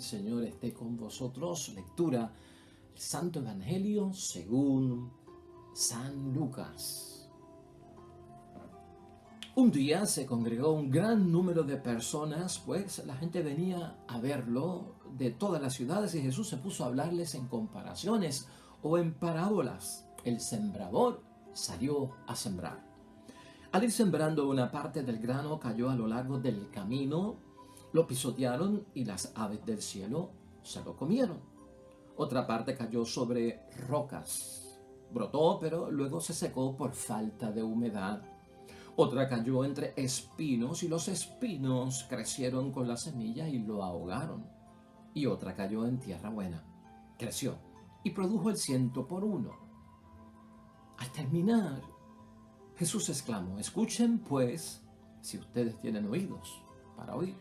Señor esté con vosotros. Lectura del Santo Evangelio según San Lucas. Un día se congregó un gran número de personas, pues la gente venía a verlo de todas las ciudades y Jesús se puso a hablarles en comparaciones o en parábolas. El sembrador salió a sembrar. Al ir sembrando, una parte del grano cayó a lo largo del camino, lo pisotearon y las aves del cielo se lo comieron. Otra parte cayó sobre rocas. Brotó, pero luego se secó por falta de humedad. Otra cayó entre espinos y los espinos crecieron con la semilla y lo ahogaron. Y otra cayó en tierra buena. Creció y produjo el 100 por 1. Al terminar, Jesús exclamó: escuchen pues, si ustedes tienen oídos para oír.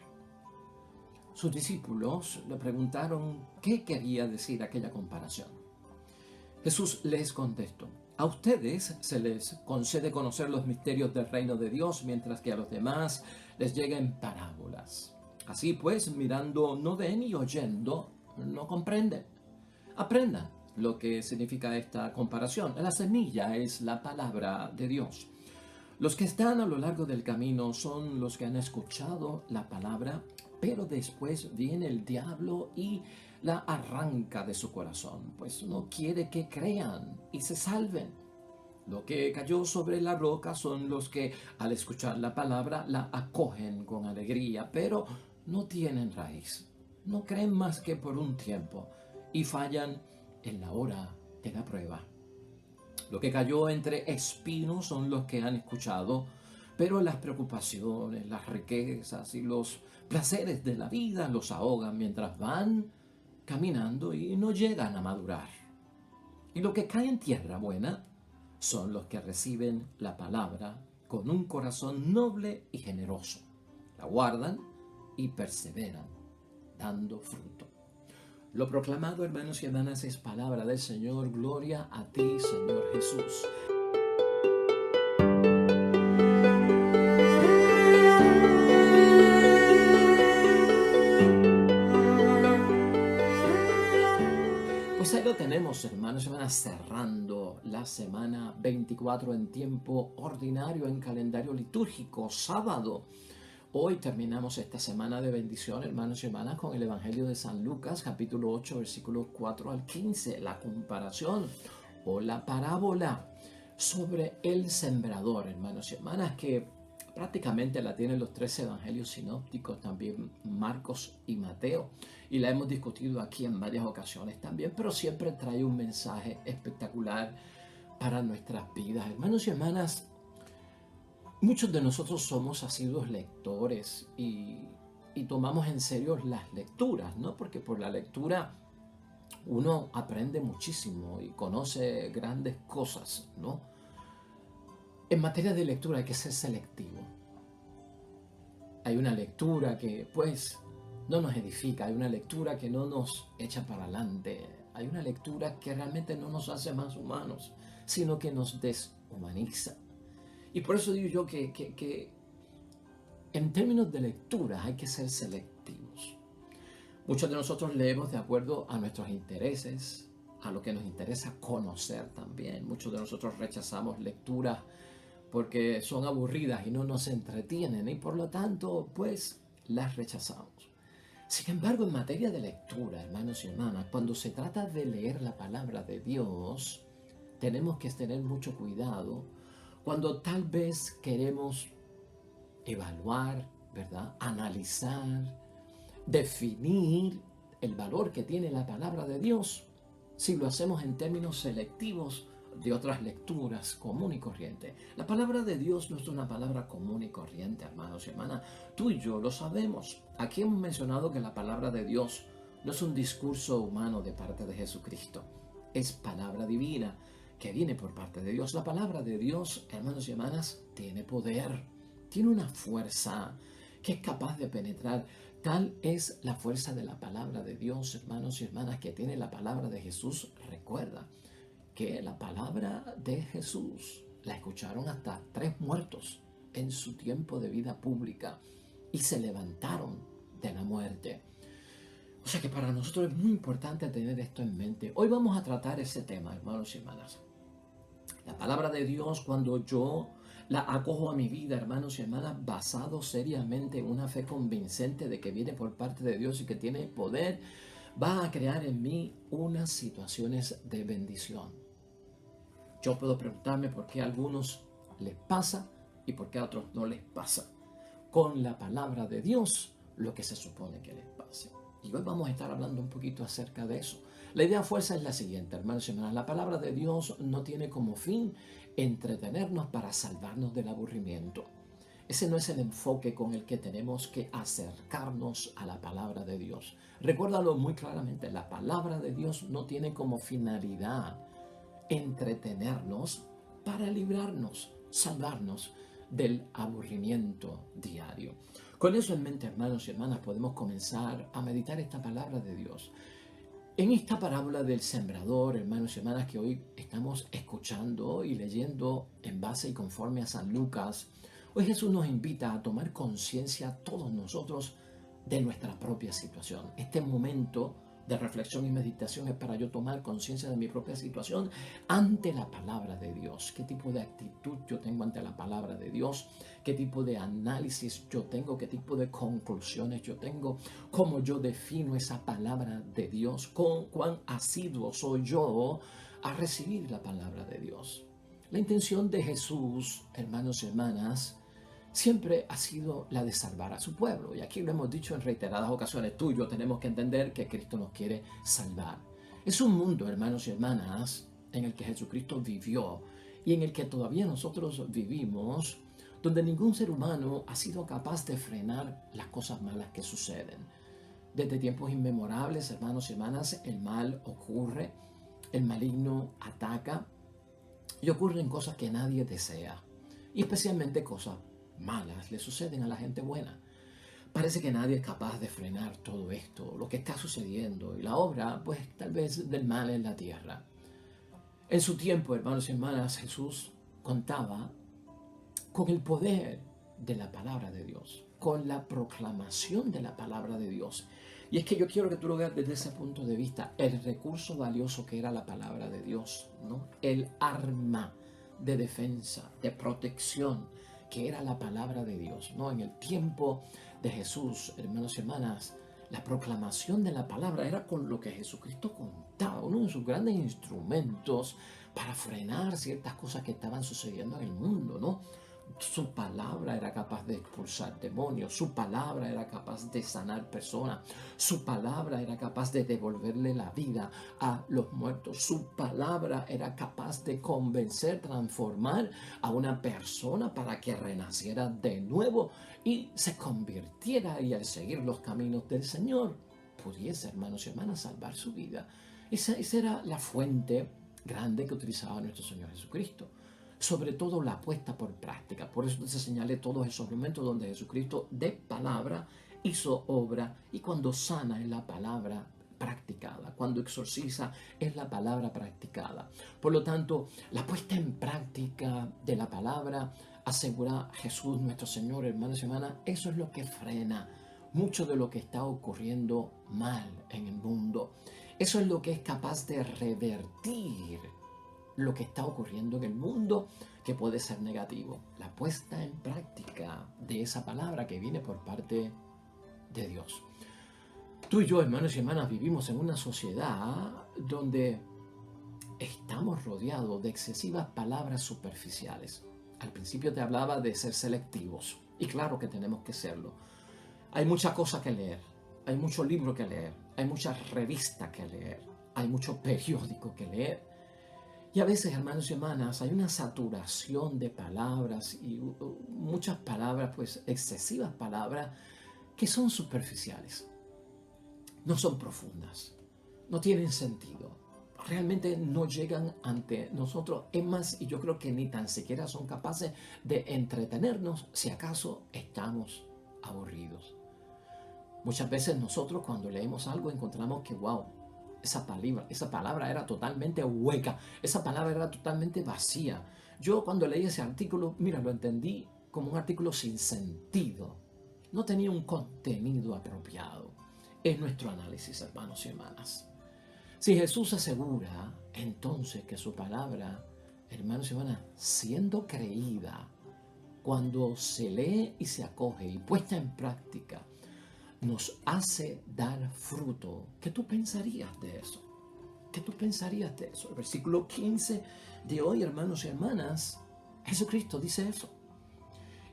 Sus discípulos le preguntaron qué quería decir aquella comparación. Jesús les contestó: a ustedes se les concede conocer los misterios del reino de Dios, mientras que a los demás les llegan parábolas. Así pues, mirando no ven y oyendo no comprenden. Aprendan lo que significa esta comparación. La semilla es la palabra de Dios. Los que están a lo largo del camino son los que han escuchado la palabra, pero después viene el diablo y la arranca de su corazón, pues no quiere que crean y se salven. Lo que cayó sobre la roca son los que al escuchar la palabra la acogen con alegría, pero no tienen raíz. No creen más que por un tiempo y fallan en la hora de la prueba. Lo que cayó entre espinos son los que han escuchado, pero las preocupaciones, las riquezas y los placeres de la vida los ahogan mientras van caminando y no llegan a madurar. Y lo que cae en tierra buena son los que reciben la palabra con un corazón noble y generoso. La guardan y perseveran, dando fruto. Lo proclamado, hermanos y hermanas, es palabra del Señor. Gloria a ti, Señor Jesús. Pues ahí lo tenemos, hermanos y hermanas, cerrando la semana 24 en tiempo ordinario, en calendario litúrgico, sábado. Hoy terminamos esta semana de bendición, hermanos y hermanas, con el Evangelio de San Lucas, capítulo 8, versículos 4 al 15, la comparación o la parábola sobre el sembrador, hermanos y hermanas, que prácticamente la tienen los 3 evangelios sinópticos, también Marcos y Mateo, y la hemos discutido aquí en varias ocasiones también, pero siempre trae un mensaje espectacular para nuestras vidas, hermanos y hermanas. Muchos de nosotros somos asiduos lectores y tomamos en serio las lecturas, ¿no? Porque por la lectura uno aprende muchísimo y conoce grandes cosas, ¿no? En materia de lectura hay que ser selectivo. Hay una lectura que, pues, no nos edifica, hay una lectura que no nos echa para adelante, hay una lectura que realmente no nos hace más humanos, sino que nos deshumaniza. Y por eso digo yo que en términos de lectura hay que ser selectivos. Muchos de nosotros leemos de acuerdo a nuestros intereses, a lo que nos interesa conocer también. Muchos de nosotros rechazamos lecturas porque son aburridas y no nos entretienen y por lo tanto, pues, las rechazamos. Sin embargo, en materia de lectura, hermanos y hermanas, cuando se trata de leer la palabra de Dios, tenemos que tener mucho cuidado cuando tal vez queremos evaluar, ¿verdad? Analizar, definir el valor que tiene la palabra de Dios, si lo hacemos en términos selectivos de otras lecturas común y corriente. La palabra de Dios no es una palabra común y corriente, hermanos y hermanas. Tú y yo lo sabemos. Aquí hemos mencionado que la palabra de Dios no es un discurso humano de parte de Jesucristo. Es palabra divina que viene por parte de Dios. La palabra de Dios, hermanos y hermanas, tiene poder, tiene una fuerza que es capaz de penetrar. Tal es la fuerza de la palabra de Dios, hermanos y hermanas, que tiene la palabra de Jesús. Recuerda que la palabra de Jesús la escucharon hasta 3 muertos en su tiempo de vida pública y se levantaron de la muerte. O sea que para nosotros es muy importante tener esto en mente. Hoy vamos a tratar ese tema, hermanos y hermanas. La palabra de Dios, cuando yo la acojo a mi vida, hermanos y hermanas, basado seriamente en una fe convincente de que viene por parte de Dios y que tiene poder, va a crear en mí unas situaciones de bendición. Yo puedo preguntarme por qué a algunos les pasa y por qué a otros no les pasa. Con la palabra de Dios, lo que se supone que les pase. Y hoy vamos a estar hablando un poquito acerca de eso. La idea fuerza es la siguiente, hermanos y hermanas. La palabra de Dios no tiene como fin entretenernos para salvarnos del aburrimiento. Ese no es el enfoque con el que tenemos que acercarnos a la palabra de Dios. Recuérdalo muy claramente, la palabra de Dios no tiene como finalidad entretenernos para librarnos, salvarnos del aburrimiento diario. Con eso en mente, hermanos y hermanas, podemos comenzar a meditar esta palabra de Dios. En esta parábola del sembrador, hermanos y hermanas, que hoy estamos escuchando y leyendo en base y conforme a San Lucas, hoy Jesús nos invita a tomar conciencia todos nosotros de nuestra propia situación. Este momento de reflexión y meditación es para yo tomar conciencia de mi propia situación ante la palabra de Dios. ¿Qué tipo de actitud yo tengo ante la palabra de Dios? ¿Qué tipo de análisis yo tengo? ¿Qué tipo de conclusiones yo tengo? ¿Cómo yo defino esa palabra de Dios? ¿Cuán asiduo soy yo a recibir la palabra de Dios? La intención de Jesús, hermanos y hermanas, siempre ha sido la de salvar a su pueblo. Y aquí lo hemos dicho en reiteradas ocasiones, tú y yo tenemos que entender que Cristo nos quiere salvar. Es un mundo, hermanos y hermanas, en el que Jesucristo vivió y en el que todavía nosotros vivimos, donde ningún ser humano ha sido capaz de frenar las cosas malas que suceden. Desde tiempos inmemorables, hermanos y hermanas, el mal ocurre, el maligno ataca y ocurren cosas que nadie desea, y especialmente cosas malas le suceden a la gente buena. Parece que nadie es capaz de frenar todo esto, lo que está sucediendo, y la obra, pues tal vez del mal en la tierra. En su tiempo, hermanos y hermanas, Jesús contaba con el poder de la palabra de Dios, con la proclamación de la palabra de Dios. Y es que yo quiero que tú lo veas desde ese punto de vista, el recurso valioso que era la palabra de Dios, ¿no? El arma de defensa, de protección, que era la palabra de Dios, ¿no? En el tiempo de Jesús, hermanos y hermanas, la proclamación de la palabra era con lo que Jesucristo contaba, uno de sus grandes instrumentos para frenar ciertas cosas que estaban sucediendo en el mundo, ¿no? Su palabra era capaz de expulsar demonios, su palabra era capaz de sanar personas, su palabra era capaz de devolverle la vida a los muertos, su palabra era capaz de convencer, transformar a una persona para que renaciera de nuevo y se convirtiera y al seguir los caminos del Señor pudiese, hermanos y hermanas, salvar su vida. Esa era la fuente grande que utilizaba nuestro Señor Jesucristo. Sobre todo la puesta por práctica. Por eso se señalé todos esos momentos donde Jesucristo de palabra hizo obra, y cuando sana es la palabra practicada, cuando exorciza es la palabra practicada. Por lo tanto, la puesta en práctica de la palabra, asegura Jesús nuestro Señor, hermanos y hermanas, eso es lo que frena mucho de lo que está ocurriendo mal en el mundo. Eso es lo que es capaz de revertir lo que está ocurriendo en el mundo, que puede ser negativo. La puesta en práctica de esa palabra que viene por parte de Dios. Tú y yo, hermanos y hermanas, vivimos en una sociedad donde estamos rodeados de excesivas palabras superficiales. Al principio te hablaba de ser selectivos, y claro que tenemos que serlo. Hay muchas cosas que leer, hay muchos libros que leer, hay muchas revistas que leer, hay muchos periódicos que leer. Y a veces, hermanos y hermanas, hay una saturación de palabras y muchas palabras, pues excesivas palabras, que son superficiales. No son profundas, no tienen sentido. Realmente no llegan ante nosotros. Es más, y yo creo que ni tan siquiera son capaces de entretenernos si acaso estamos aburridos. Muchas veces nosotros cuando leemos algo encontramos que, wow, esa palabra era totalmente hueca, esa palabra era totalmente vacía. Yo cuando leí ese artículo, mira, lo entendí como un artículo sin sentido. No tenía un contenido apropiado. es nuestro análisis, hermanos y hermanas. Si Jesús asegura entonces que su palabra, hermanos y hermanas, siendo creída, cuando se lee y se acoge y puesta en práctica, nos hace dar fruto, ¿qué tú pensarías de eso? ¿Qué tú pensarías de eso? El versículo 15 de hoy, hermanos y hermanas, Jesucristo dice eso.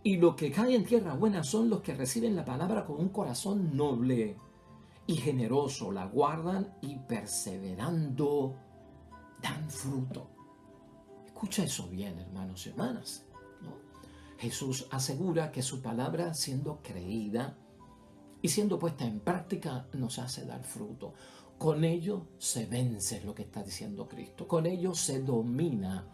Y lo que cae en tierra buena son los que reciben la palabra con un corazón noble y generoso, la guardan y perseverando dan fruto. Escucha eso bien, hermanos y hermanas, ¿no? Jesús asegura que su palabra, siendo creída y siendo puesta en práctica, nos hace dar fruto. Con ello se vence, es lo que está diciendo Cristo. Con ello se domina.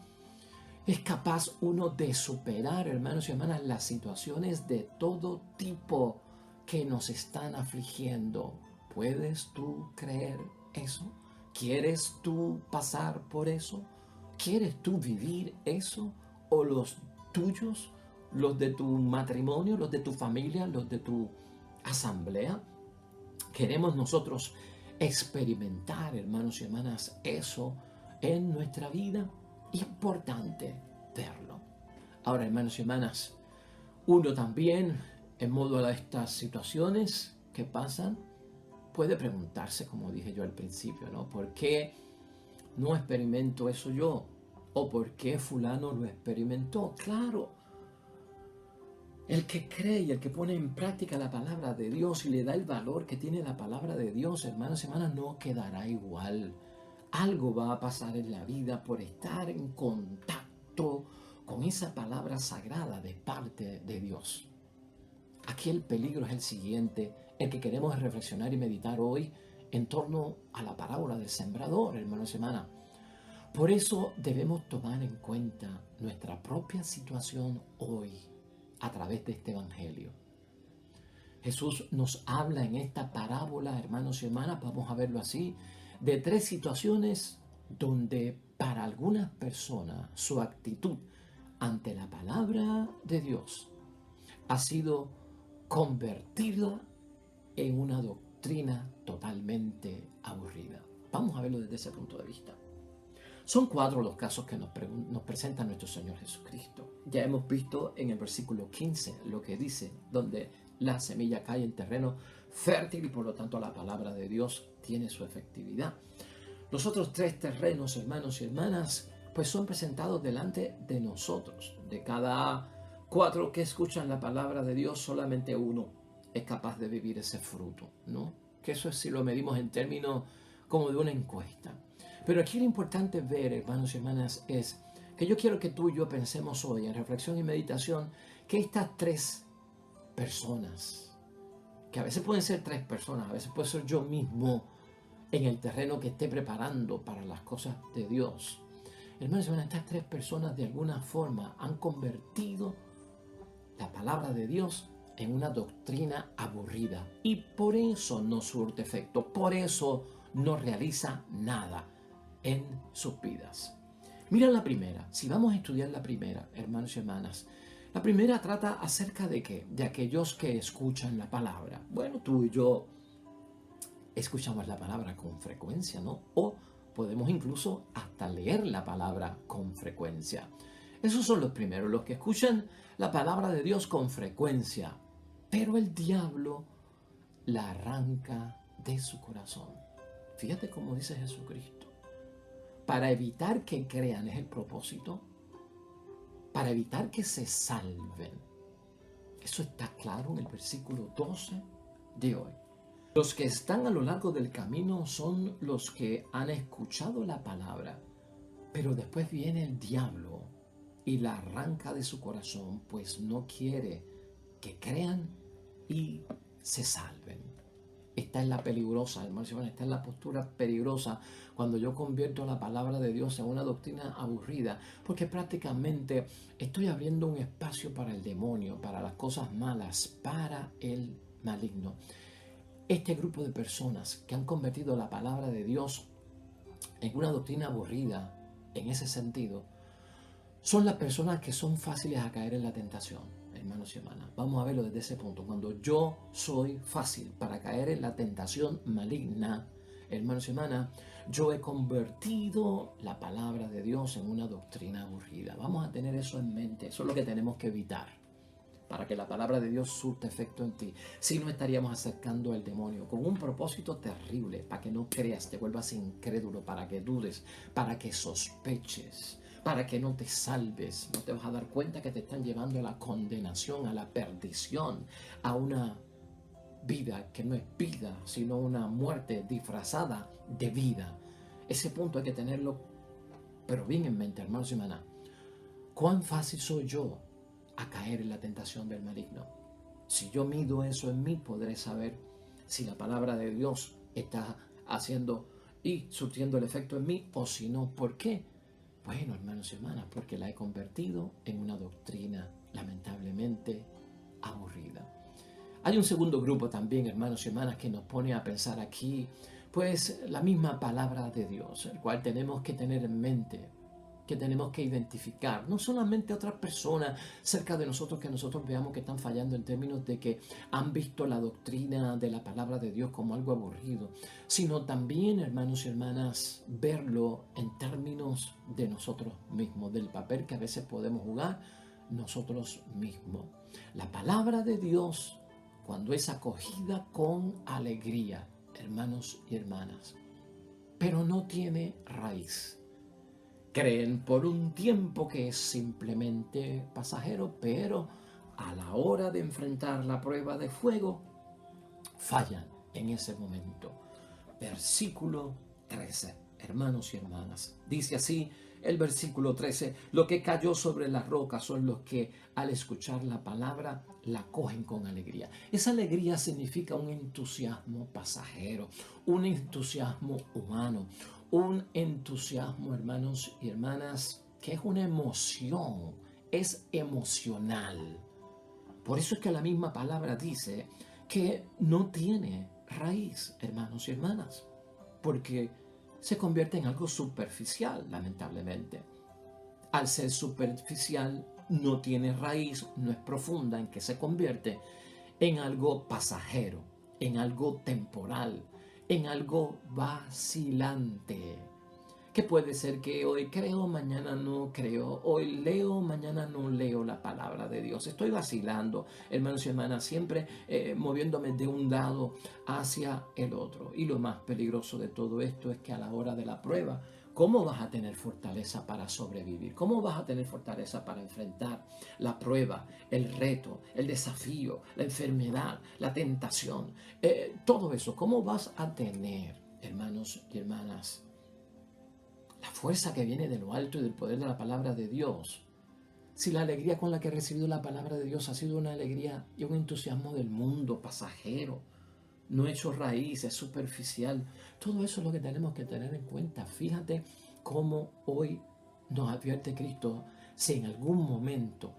Es capaz uno de superar, hermanos y hermanas, las situaciones de todo tipo que nos están afligiendo. ¿Puedes tú creer eso? ¿Quieres tú pasar por eso? ¿Quieres tú vivir eso? ¿O los tuyos, los de tu matrimonio, los de tu familia, los de tu asamblea? Queremos nosotros experimentar, hermanos y hermanas, eso en nuestra vida. Importante verlo. Ahora, hermanos y hermanas, uno también, en modo a estas situaciones que pasan, puede preguntarse, como dije yo al principio, ¿no? ¿Por qué no experimento eso yo? ¿O por qué fulano lo experimentó? Claro, el que cree y el que pone en práctica la palabra de Dios y le da el valor que tiene la palabra de Dios, hermanos y hermanas, no quedará igual. Algo va a pasar en la vida por estar en contacto con esa palabra sagrada de parte de Dios. Aquí el peligro es el siguiente, el que queremos reflexionar y meditar hoy en torno a la parábola del sembrador, hermanos y hermanas. Por eso debemos tomar en cuenta nuestra propia situación hoy a través de este evangelio. Jesús nos habla en esta parábola, hermanos y hermanas, vamos a verlo así, de tres situaciones donde para algunas personas su actitud ante la palabra de Dios ha sido convertida en una doctrina totalmente aburrida. Vamos a verlo desde ese punto de vista. Son 4 los casos que nos presenta nuestro Señor Jesucristo. Ya hemos visto en el versículo 15 lo que dice, donde la semilla cae en terreno fértil y por lo tanto la palabra de Dios tiene su efectividad. Los otros 3 terrenos, hermanos y hermanas, pues son presentados delante de nosotros. De cada 4 que escuchan la palabra de Dios, solamente uno es capaz de vivir ese fruto, ¿no? Que eso es si lo medimos en términos como de una encuesta. Pero aquí lo importante ver, hermanos y hermanas, es que yo quiero que tú y yo pensemos hoy en reflexión y meditación que estas 3 personas, que a veces pueden ser 3 personas, a veces puede ser yo mismo en el terreno que esté preparando para las cosas de Dios. Hermanos y hermanas, estas 3 personas de alguna forma han convertido la palabra de Dios en una doctrina aburrida y por eso no surte efecto, por eso no realiza nada en sus vidas. Mira la primera, si vamos a estudiar la primera, hermanos y hermanas, la primera trata acerca de ¿qué? De aquellos que escuchan la palabra. Bueno, tú y yo escuchamos la palabra con frecuencia, ¿no? O podemos incluso hasta leer la palabra con frecuencia. Esos son los primeros, los que escuchan la palabra de Dios con frecuencia, pero el diablo la arranca de su corazón. Fíjate cómo dice Jesucristo. Para evitar que crean es el propósito, para evitar que se salven. Eso está claro en el versículo 12 de hoy. Los que están a lo largo del camino son los que han escuchado la palabra, pero después viene el diablo y la arranca de su corazón, pues no quiere que crean y se salven. Esta es la peligrosa, hermanos y hermanas, esta es la postura peligrosa cuando yo convierto la palabra de Dios en una doctrina aburrida, porque prácticamente estoy abriendo un espacio para el demonio, para las cosas malas, para el maligno. Este grupo de personas que han convertido la palabra de Dios en una doctrina aburrida, en ese sentido, son las personas que son fáciles a caer en la tentación. hermanos y hermanas. Vamos a verlo desde ese punto. Cuando yo soy fácil para caer en la tentación maligna, hermanos y hermanas, yo he convertido la palabra de Dios en una doctrina aburrida. Vamos a tener eso en mente. Eso es lo que tenemos que evitar para que la palabra de Dios surta efecto en ti. Si no, estaríamos acercando al demonio con un propósito terrible, para que no creas, te vuelvas incrédulo, para que dudes, para que sospeches, para que no te salves. No te vas a dar cuenta que te están llevando a la condenación, a la perdición, a una vida que no es vida, sino una muerte disfrazada de vida. Ese punto hay que tenerlo, pero bien en mente, hermanos y hermanas. ¿Cuán fácil soy yo a caer en la tentación del maligno? Si yo mido eso en mí, podré saber si la palabra de Dios está haciendo y surtiendo el efecto en mí, o si no, ¿por qué? Bueno, hermanos y hermanas, porque la he convertido en una doctrina lamentablemente aburrida. Hay un segundo grupo también, hermanos y hermanas, que nos pone a pensar aquí, pues la misma palabra de Dios, el cual tenemos que tener en mente, que tenemos que identificar, no solamente otras personas cerca de nosotros que nosotros veamos que están fallando en términos de que han visto la doctrina de la palabra de Dios como algo aburrido, sino también, hermanos y hermanas, verlo en términos de nosotros mismos, del papel que a veces podemos jugar nosotros mismos. La palabra de Dios, cuando es acogida con alegría, hermanos y hermanas, pero no tiene raíz. Creen por un tiempo que es simplemente pasajero, pero a la hora de enfrentar la prueba de fuego, fallan en ese momento. Versículo 13, hermanos y hermanas. Dice así el versículo 13: lo que cayó sobre las rocas son los que al escuchar la palabra la cogen con alegría. Esa alegría significa un entusiasmo pasajero, un entusiasmo humano, un entusiasmo, hermanos y hermanas, que es una emoción, es emocional. Por eso es que la misma palabra dice que no tiene raíz, hermanos y hermanas, porque se convierte en algo superficial, lamentablemente. Al ser superficial, no tiene raíz, no es profunda, en que se convierte en algo pasajero, en algo temporal, en algo vacilante. Que puede ser que hoy creo, mañana no creo, hoy leo, mañana no leo la palabra de Dios. Estoy vacilando, hermanos y hermanas, siempre moviéndome de un lado hacia el otro. Y lo más peligroso de todo esto es que a la hora de la prueba, ¿cómo vas a tener fortaleza para sobrevivir? ¿Cómo vas a tener fortaleza para enfrentar la prueba, el reto, el desafío, la enfermedad, la tentación? Todo eso, ¿cómo vas a tener, hermanos y hermanas, la fuerza que viene de lo alto y del poder de la palabra de Dios? Si la alegría con la que he recibido la palabra de Dios ha sido una alegría y un entusiasmo del mundo, pasajero, no hecho raíz, es superficial. Todo eso es lo que tenemos que tener en cuenta. Fíjate cómo hoy nos advierte Cristo. Si en algún momento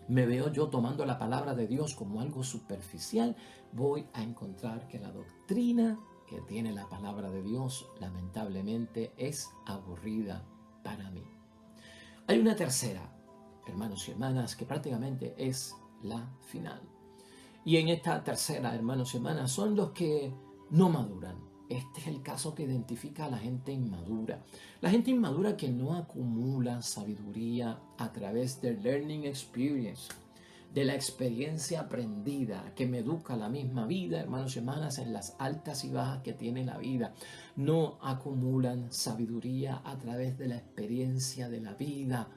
me veo yo tomando la palabra de Dios como algo superficial, voy a encontrar que la doctrina que tiene la palabra de Dios, lamentablemente, es aburrida para mí. Hay una tercera, hermanos y hermanas, que prácticamente es la final. Y en esta tercera, hermanos y hermanas, son los que no maduran. Este es el caso que identifica a la gente inmadura. La gente inmadura que no acumula sabiduría a través del learning experience, de la experiencia aprendida, que me educa la misma vida, hermanos y hermanas, en las altas y bajas que tiene la vida. No acumulan sabiduría a través de la experiencia de la vida.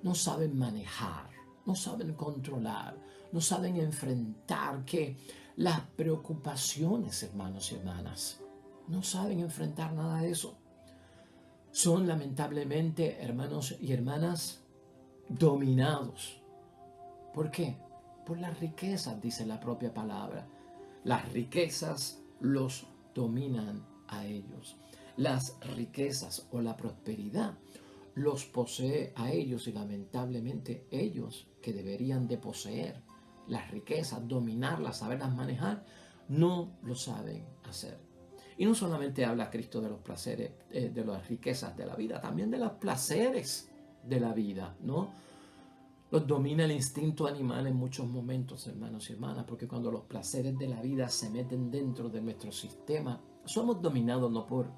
No saben manejar, no saben controlar, no saben enfrentar que las preocupaciones, hermanos y hermanas. No saben enfrentar nada de eso. Son lamentablemente, hermanos y hermanas, dominados. ¿Por qué? Por las riquezas, dice la propia palabra. Las riquezas los dominan a ellos. Las riquezas o la prosperidad los posee a ellos, y lamentablemente ellos, que deberían de poseer las riquezas, dominarlas, saberlas manejar, no lo saben hacer. Y no solamente habla Cristo de los placeres, de las riquezas de la vida, también de los placeres de la vida, ¿no? Los domina el instinto animal en muchos momentos, hermanos y hermanas, porque cuando los placeres de la vida se meten dentro de nuestro sistema, somos dominados no por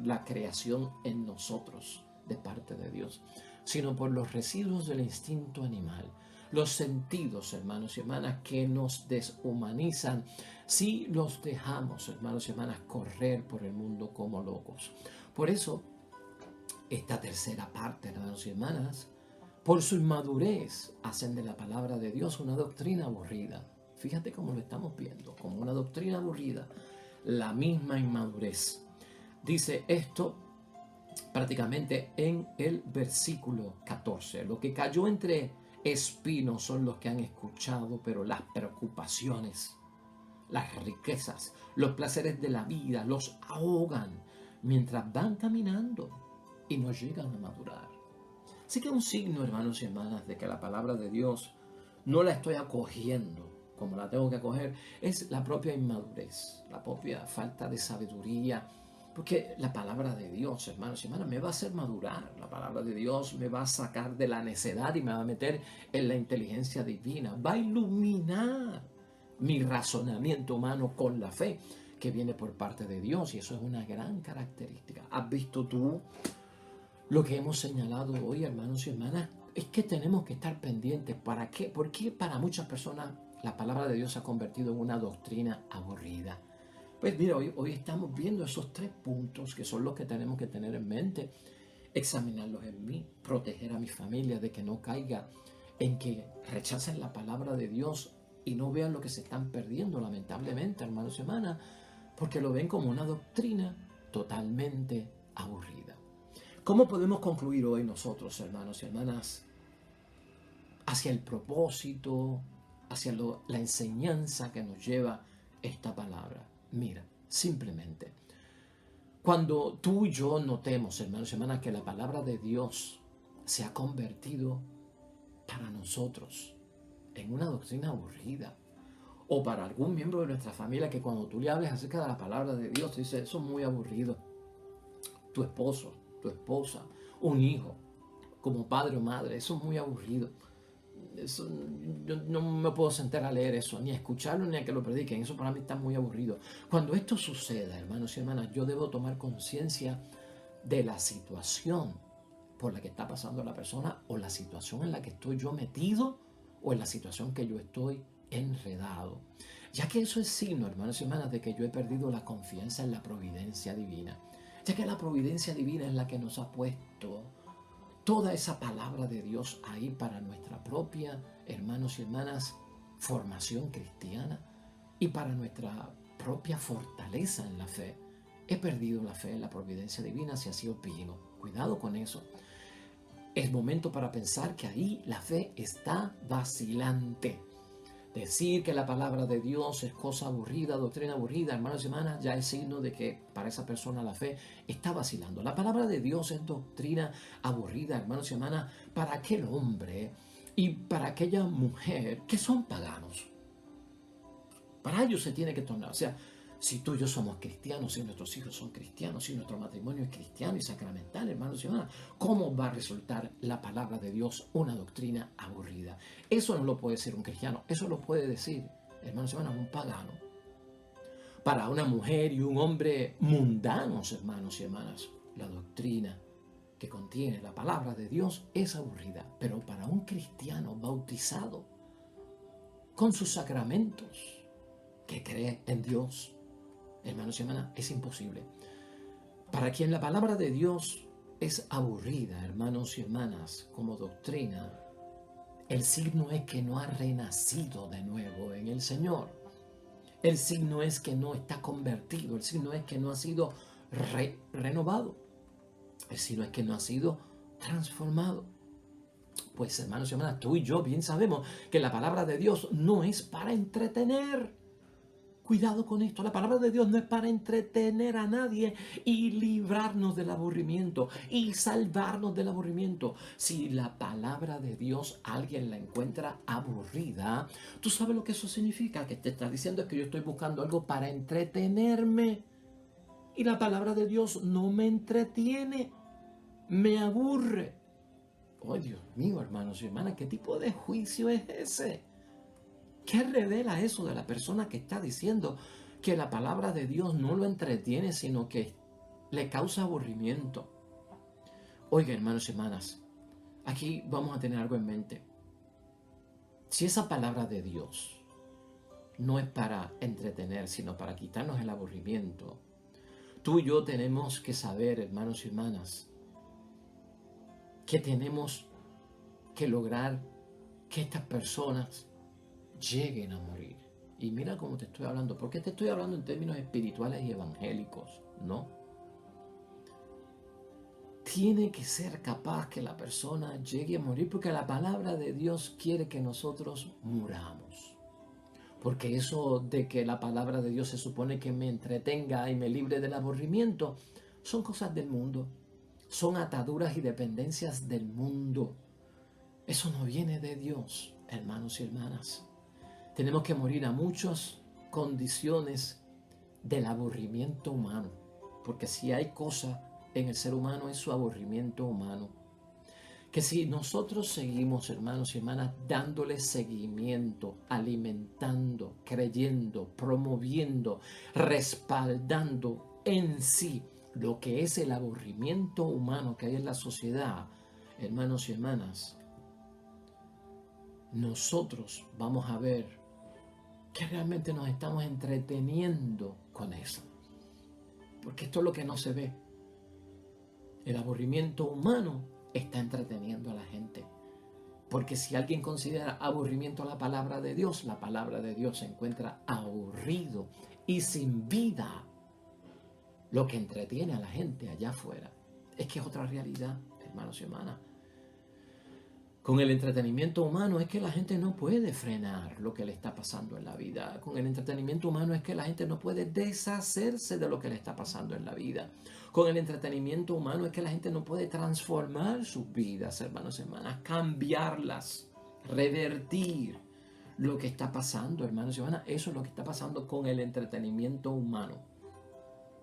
la creación en nosotros de parte de Dios, sino por los residuos del instinto animal, los sentidos, hermanos y hermanas, que nos deshumanizan si los dejamos, hermanos y hermanas, correr por el mundo como locos. Por eso, esta tercera parte, hermanos y hermanas, por su inmadurez, hacen de la palabra de Dios una doctrina aburrida. Fíjate cómo lo estamos viendo, como una doctrina aburrida. La misma inmadurez. Dice esto prácticamente en el versículo 14. Lo que cayó entre espinos son los que han escuchado, pero las preocupaciones, las riquezas, los placeres de la vida los ahogan mientras van caminando y no llegan a madurar. Así que un signo, hermanos y hermanas, de que la palabra de Dios no la estoy acogiendo como la tengo que acoger, es la propia inmadurez, la propia falta de sabiduría. Porque la palabra de Dios, hermanos y hermanas, me va a hacer madurar. La palabra de Dios me va a sacar de la necedad y me va a meter en la inteligencia divina. Va a iluminar mi razonamiento humano con la fe que viene por parte de Dios. Y eso es una gran característica. ¿Has visto tú lo que hemos señalado hoy, hermanos y hermanas? Es que tenemos que estar pendientes. ¿Para qué? Porque para muchas personas la palabra de Dios se ha convertido en una doctrina aburrida. Pues mira, hoy estamos viendo esos 3 puntos que son los que tenemos que tener en mente, examinarlos en mí, proteger a mi familia de que no caiga en que rechacen la palabra de Dios y no vean lo que se están perdiendo, lamentablemente, hermanos y hermanas, porque lo ven como una doctrina totalmente aburrida. ¿Cómo podemos concluir hoy nosotros, hermanos y hermanas, hacia el propósito, hacia la enseñanza que nos lleva esta palabra? Mira, simplemente, cuando tú y yo notemos, hermanos y hermanas, que la palabra de Dios se ha convertido para nosotros en una doctrina aburrida, o para algún miembro de nuestra familia que cuando tú le hables acerca de la palabra de Dios, te dice, eso es muy aburrido. Tu esposo, tu esposa, un hijo, como padre o madre, eso es muy aburrido. Eso, yo no me puedo sentar a leer eso, ni a escucharlo, ni a que lo prediquen. Eso para mí está muy aburrido. Cuando esto suceda, hermanos y hermanas, yo debo tomar conciencia de la situación por la que está pasando la persona, o la situación en la que estoy yo metido, o en la situación que yo estoy enredado. Ya que eso es signo, hermanos y hermanas, de que yo he perdido la confianza en la providencia divina. Ya que la providencia divina es la que nos ha puesto toda esa palabra de Dios ahí para nuestra propia, hermanos y hermanas, formación cristiana y para nuestra propia fortaleza en la fe. He perdido la fe en la providencia divina, si así opino. Cuidado con eso. Es momento para pensar que ahí la fe está vacilante. Decir que la palabra de Dios es cosa aburrida, doctrina aburrida, hermanos y hermanas, ya es signo de que para esa persona la fe está vacilando. La palabra de Dios es doctrina aburrida, hermanos y hermanas, para aquel hombre y para aquella mujer que son paganos. Para ellos se tiene que tornar. O sea, si tú y yo somos cristianos, si nuestros hijos son cristianos, si nuestro matrimonio es cristiano y sacramental, hermanos y hermanas, ¿cómo va a resultar la palabra de Dios una doctrina aburrida? Eso no lo puede decir un cristiano, eso lo puede decir, hermanos y hermanas, un pagano. Para una mujer y un hombre mundanos, hermanos y hermanas, la doctrina que contiene la palabra de Dios es aburrida. Pero para un cristiano bautizado con sus sacramentos, que cree en Dios, hermanos y hermanas, es imposible. Para quien la palabra de Dios es aburrida, hermanos y hermanas, como doctrina, el signo es que no ha renacido de nuevo en el Señor. El signo es que no está convertido. El signo es que no ha sido renovado. El signo es que no ha sido transformado. Pues, hermanos y hermanas, tú y yo bien sabemos que la palabra de Dios no es para entretener. Cuidado con esto, la palabra de Dios no es para entretener a nadie y librarnos del aburrimiento y salvarnos del aburrimiento. Si la palabra de Dios alguien la encuentra aburrida, tú sabes lo que eso significa, que te está diciendo es que yo estoy buscando algo para entretenerme. Y la palabra de Dios no me entretiene, me aburre. Oh, Dios mío, hermanos y hermanas, ¿qué tipo de juicio es ese? ¿Qué revela eso de la persona que está diciendo que la palabra de Dios no lo entretiene, sino que le causa aburrimiento? Oiga, hermanos y hermanas, aquí vamos a tener algo en mente. Si esa palabra de Dios no es para entretener, sino para quitarnos el aburrimiento, tú y yo tenemos que saber, hermanos y hermanas, que tenemos que lograr que estas personas lleguen a morir. Y mira cómo te estoy hablando, porque te estoy hablando en términos espirituales y evangélicos, ¿no? Tiene que ser capaz que la persona llegue a morir, porque la palabra de Dios quiere que nosotros muramos. Porque eso de que la palabra de Dios se supone que me entretenga y me libre del aburrimiento, son cosas del mundo. Son ataduras y dependencias del mundo. Eso no viene de Dios, hermanos y hermanas. Tenemos que morir a muchas condiciones del aburrimiento humano. Porque si hay cosa en el ser humano es su aburrimiento humano. Que si nosotros seguimos, hermanos y hermanas, dándole seguimiento, alimentando, creyendo, promoviendo, respaldando en sí lo que es el aburrimiento humano que hay en la sociedad, hermanos y hermanas, nosotros vamos a ver que realmente nos estamos entreteniendo con eso. Porque esto es lo que no se ve. El aburrimiento humano está entreteniendo a la gente. Porque si alguien considera aburrimiento la palabra de Dios se encuentra aburrido y sin vida. Lo que entretiene a la gente allá afuera es que es otra realidad, hermanos y hermanas. Con el entretenimiento humano es que la gente no puede frenar lo que le está pasando en la vida. Con el entretenimiento humano es que la gente no puede deshacerse de lo que le está pasando en la vida. Con el entretenimiento humano es que la gente no puede transformar sus vidas, hermanos y hermanas, cambiarlas, revertir lo que está pasando, hermanos y hermanas. Eso es lo que está pasando con el entretenimiento humano,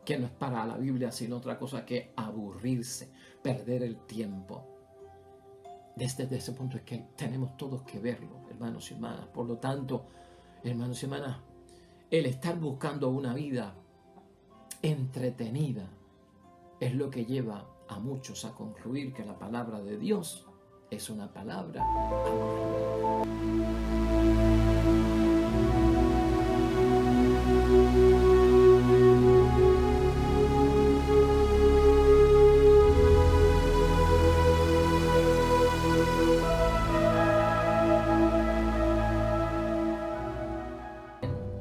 que no es para la Biblia sino otra cosa que aburrirse, perder el tiempo. Desde ese punto es que tenemos todos que verlo, hermanos y hermanas. Por lo tanto, hermanos y hermanas, el estar buscando una vida entretenida es lo que lleva a muchos a concluir que la palabra de Dios es una palabra aburrida.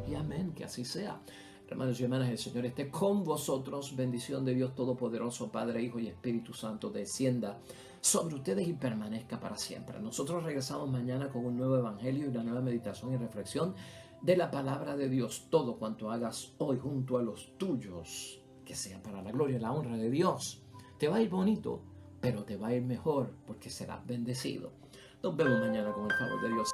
Y amén, que así sea. Hermanos y hermanas, el Señor esté con vosotros. Bendición de Dios Todopoderoso, Padre, Hijo y Espíritu Santo, descienda sobre ustedes y permanezca para siempre. Nosotros regresamos mañana con un nuevo evangelio y una nueva meditación y reflexión de la palabra de Dios. Todo cuanto hagas hoy junto a los tuyos, que sea para la gloria y la honra de Dios. Te va a ir bonito, pero te va a ir mejor porque serás bendecido. Nos vemos mañana con el favor de Dios.